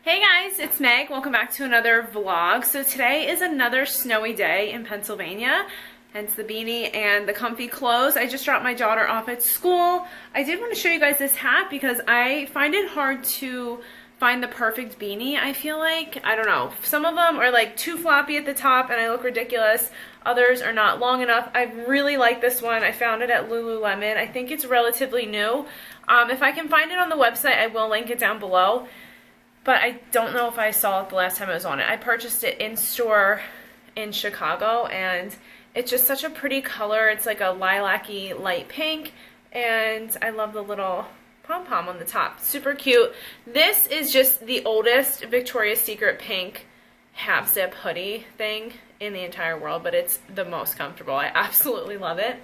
Hey guys, it's Meg. Welcome back to another vlog. So today is another snowy day in Pennsylvania, hence the beanie and the comfy clothes. I just dropped my daughter off at school. I did want to show you guys this hat because I find it hard to find the perfect beanie. I feel like, I don't know, some of them are like too floppy at the top and I look ridiculous. Others are not long enough. I really like this one. I found it at Lululemon. I think it's relatively new. If I can find it on the website, I will link it down below. But I don't know if I saw it the last time I was on it. I purchased it in store in Chicago, and it's just such a pretty color. It's like a lilac-y light pink, and I love the little pom-pom on the top. Super cute. This is just the oldest Victoria's Secret pink half-zip hoodie thing in the entire world, but it's the most comfortable. I absolutely love it.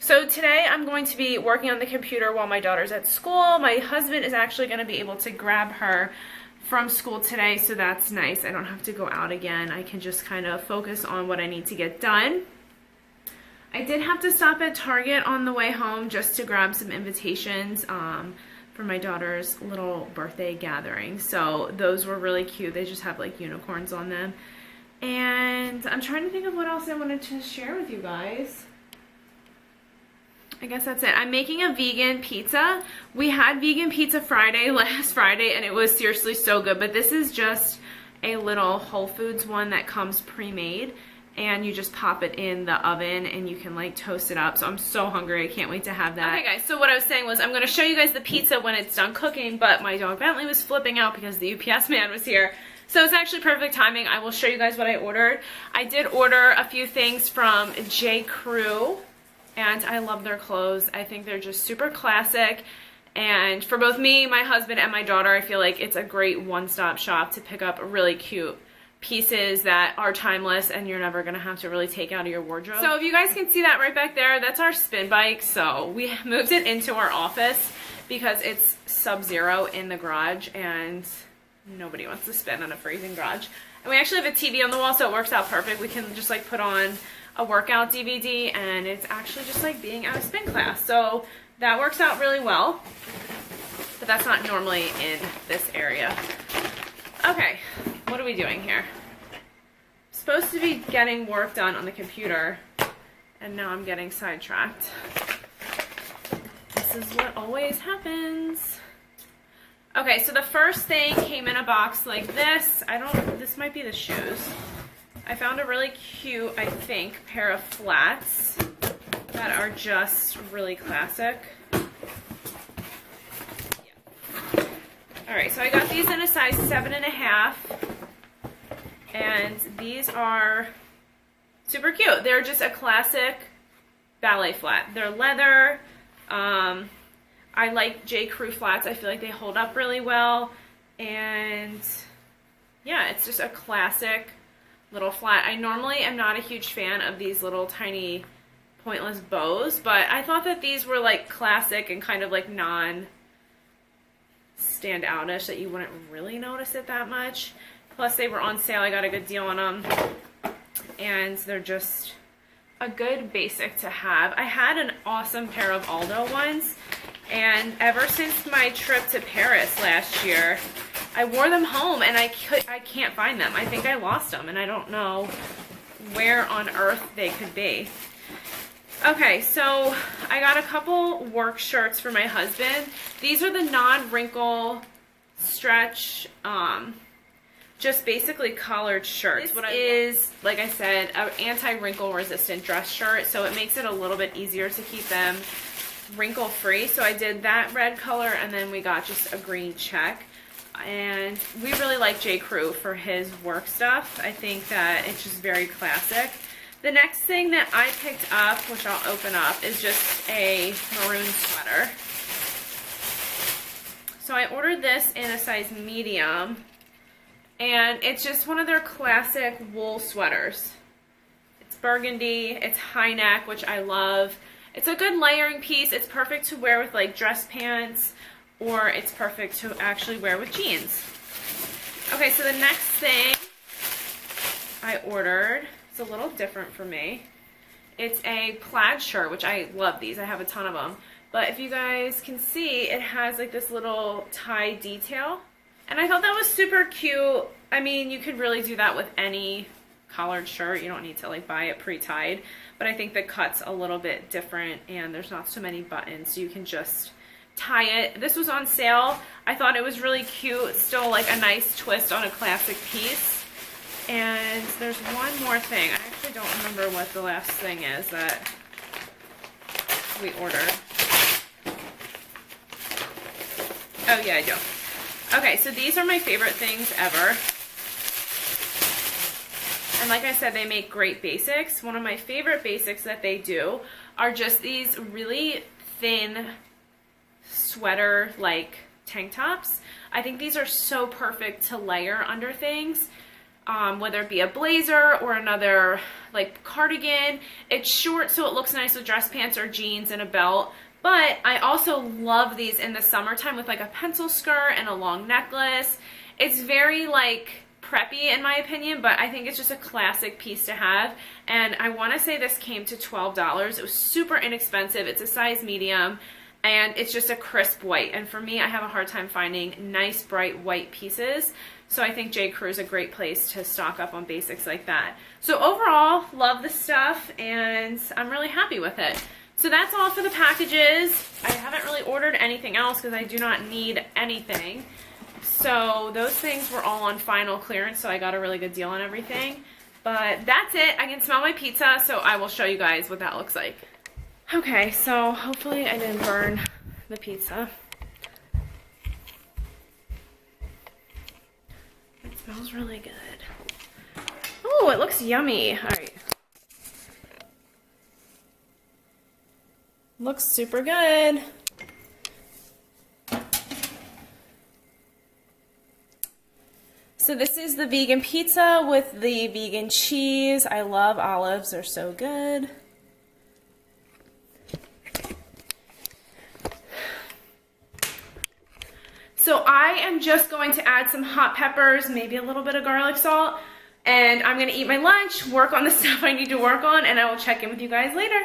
So today I'm going to be working on the computer while my daughter's at school. My husband is actually going to be able to grab her from school today, so that's nice. I don't have to go out again. I can just kind of focus on what I need to get done. I did have to stop at Target on the way home just to grab some invitations for my daughter's little birthday gathering. So those were really cute. They just have like unicorns on them. And I'm trying to think of what else I wanted to share with you guys. I guess that's it. I'm making a vegan pizza. We had vegan pizza Friday, last Friday, and it was seriously so good. But this is just a little Whole Foods one that comes pre-made. And you just pop it in the oven and you can like toast it up. So I'm so hungry. I can't wait to have that. Okay guys, so what I was saying was I'm going to show you guys the pizza when it's done cooking. But my dog Bentley was flipping out because the UPS man was here. So it's actually perfect timing. I will show you guys what I ordered. I did order a few things from J. Crew. And I love their clothes. I think they're just super classic. And for both me, my husband, and my daughter, I feel like it's a great one-stop shop to pick up really cute pieces that are timeless and you're never going to have to really take out of your wardrobe. So if you guys can see that right back there, that's our spin bike. So we moved it into our office because it's sub-zero in the garage and nobody wants to spin on a freezing garage. And we actually have a TV on the wall, so it works out perfect. We can just like put on a workout DVD and it's actually just like being at a spin class. So that works out really well, but that's not normally in this area. Okay, what are we doing here? I'm supposed to be getting work done on the computer and now I'm getting sidetracked. This is what always happens. Okay, so the first thing came in a box like this. This might be the shoes. I found a really cute, I think, pair of flats that are just really classic. Yeah. Alright, so I got these in a size 7.5. And these are super cute. They're just a classic ballet flat. They're leather. I like J. Crew flats. I feel like they hold up really well. And yeah, it's just a classic little flat. I normally am not a huge fan of these little tiny pointless bows, but I thought that these were like classic and kind of like non-stand outish, that you wouldn't really notice it that much. Plus they were on sale. I got a good deal on them. And they're just a good basic to have. I had an awesome pair of Aldo ones, and ever since my trip to Paris last year, I wore them home and I can't find them. I think I lost them and I don't know where on earth they could be. Okay, so I got a couple work shirts for my husband. These are the non-wrinkle stretch, just basically collared shirts. This is, like I said, an anti-wrinkle resistant dress shirt, so it makes it a little bit easier to keep them wrinkle free. So I did that red color and then we got just a green check. And we really like J. Crew for his work stuff. I think that it's just very classic. The next thing that I picked up, which I'll open up, is just a maroon sweater. So I ordered this in a size medium, and it's just one of their classic wool sweaters. It's burgundy, it's high neck, which I love. It's a good layering piece. It's perfect to wear with like dress pants, or it's perfect to actually wear with jeans. Okay, so the next thing I ordered, it's a little different for me. It's a plaid shirt, which I love these. I have a ton of them. But if you guys can see, it has like this little tie detail. And I thought that was super cute. I mean, you could really do that with any collared shirt. You don't need to like buy it pre-tied, but I think the cut's a little bit different and there's not so many buttons, so you can just tie it. This was on sale. I thought it was really cute. Still like a nice twist on a classic piece. And there's one more thing. I actually don't remember what the last thing is that we ordered. Oh yeah, I do. Okay, so these are my favorite things ever. And like I said, they make great basics. One of my favorite basics that they do are just these really thin sweater like tank tops. I think these are so perfect to layer under things, whether it be a blazer or another like cardigan. It's short so it looks nice with dress pants or jeans and a belt. But I also love these in the summertime with like a pencil skirt and a long necklace. It's very like preppy in my opinion, but I think it's just a classic piece to have. And I want to say this came to $12. It was super inexpensive. It's a size medium and it's just a crisp white. And for me, I have a hard time finding nice bright white pieces. So I think J. Crew is a great place to stock up on basics like that. So overall, love the stuff and I'm really happy with it. So that's all for the packages. I haven't really ordered anything else because I do not need anything. So those things were all on final clearance, so I got a really good deal on everything. But that's it. I can smell my pizza, so I will show you guys what that looks like. Okay, so hopefully I didn't burn the pizza. It smells really good. Oh, it looks yummy. All right. Looks super good. So this is the vegan pizza with the vegan cheese. I love olives, they're so good. So I am just going to add some hot peppers, maybe a little bit of garlic salt, and I'm gonna eat my lunch, work on the stuff I need to work on, and I will check in with you guys later.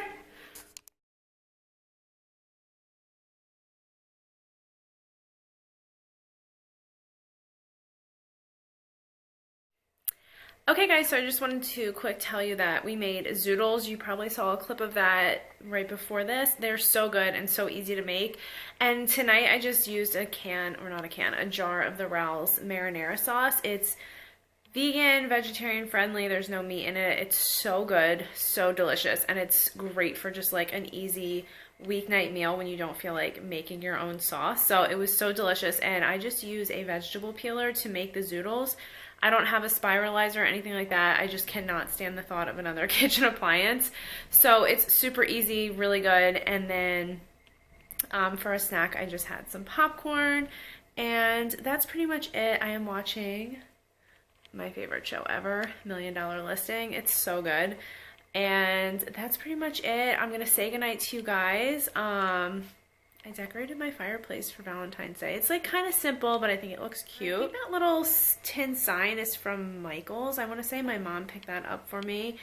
Okay guys, so I just wanted to quick tell you that we made Zoodles. You probably saw a clip of that right before this. They're so good and so easy to make. And tonight I just used a jar of the Ralph's marinara sauce. It's vegan, vegetarian friendly, there's no meat in it. It's so good, so delicious, and it's great for just like an easy weeknight meal when you don't feel like making your own sauce. So it was so delicious, and I just use a vegetable peeler to make the Zoodles. I don't have a spiralizer or anything like that. I just cannot stand the thought of another kitchen appliance. So it's super easy, really good. And then for a snack, I just had some popcorn. And that's pretty much it. I am watching my favorite show ever, $1 Million Listing. It's so good. And that's pretty much it. I'm going to say goodnight to you guys. I decorated my fireplace for Valentine's Day. It's like kind of simple, but I think it looks cute. I think that little tin sign is from Michael's. I want to say my mom picked that up for me.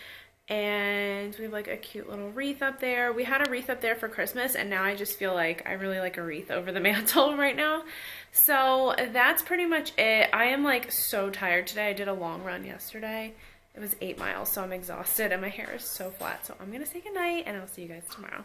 And we have like a cute little wreath up there. We had a wreath up there for Christmas, and now I just feel like I really like a wreath over the mantle right now. So that's pretty much it. I am like so tired today. I did a long run yesterday. It was 8 miles, so I'm exhausted and my hair is so flat. So I'm going to say goodnight and I'll see you guys tomorrow.